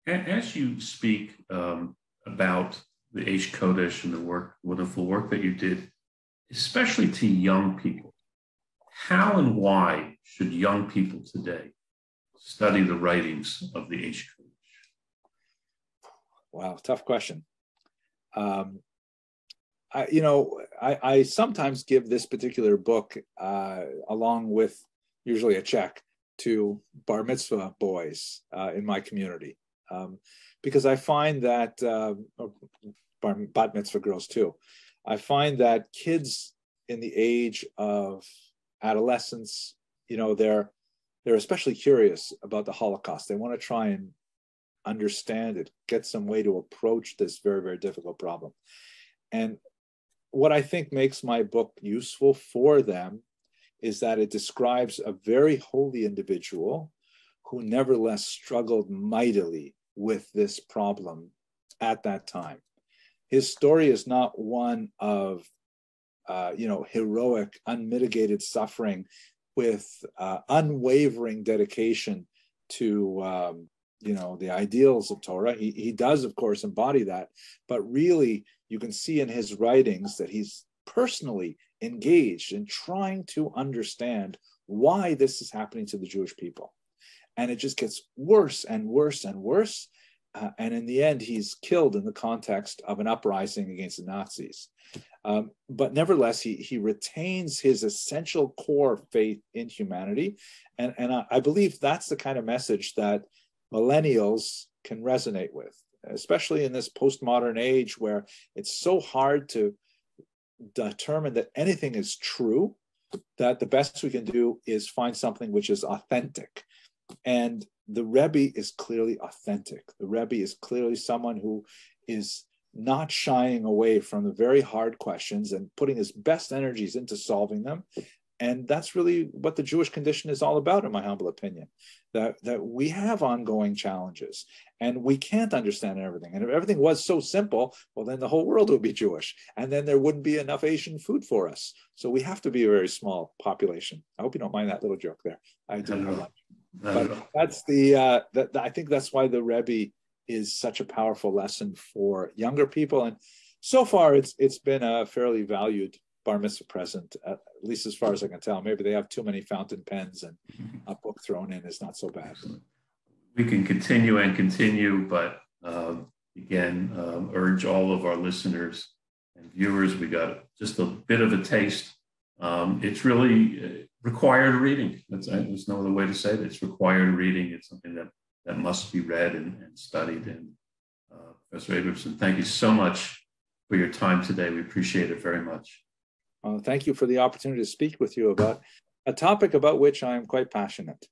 As you speak about the Aish Kodesh and the wonderful work that you did, especially to young people, how and why should young people today study the writings of the Aish Kodesh? Wow, tough question. I sometimes give this particular book along with usually a check to bar mitzvah boys in my community, because I find that bat mitzvah girls too. I find that kids in the age of adolescence, they're especially curious about the Holocaust. They want to try and understand it, get some way to approach this very, very difficult problem. And what I think makes my book useful for them is that it describes a very holy individual who nevertheless struggled mightily with this problem at that time. His story is not one of, heroic, unmitigated suffering with unwavering dedication to, the ideals of Torah. He does, of course, embody that, but really you can see in his writings that he's personally engaged in trying to understand why this is happening to the Jewish people. And it just gets worse and worse and worse. And in the end, he's killed in the context of an uprising against the Nazis. But nevertheless, he retains his essential core faith in humanity. And I believe that's the kind of message that millennials can resonate with, especially in this postmodern age where it's so hard to determine that anything is true, that the best we can do is find something which is authentic. And the Rebbe is clearly authentic. The Rebbe is clearly someone who is not shying away from the very hard questions and putting his best energies into solving them. And that's really what the Jewish condition is all about, in my humble opinion, that we have ongoing challenges and we can't understand everything. And if everything was so simple, well, then the whole world would be Jewish and then there wouldn't be enough Asian food for us. So we have to be a very small population. I hope you don't mind that little joke there. I do have lunch. But that's I think that's why the Rebbe is such a powerful lesson for younger people. And so far, it's been a fairly valued bar mitzvah present, at least as far as I can tell. Maybe they have too many fountain pens and a book thrown in is not so bad. We can continue, but again, urge all of our listeners and viewers, we got just a bit of a taste. It's really required reading. There's no other way to say it. It's required reading. It's something that must be read and studied. And Professor Abramson, thank you so much for your time today. We appreciate it very much. Thank you for the opportunity to speak with you about a topic about which I am quite passionate.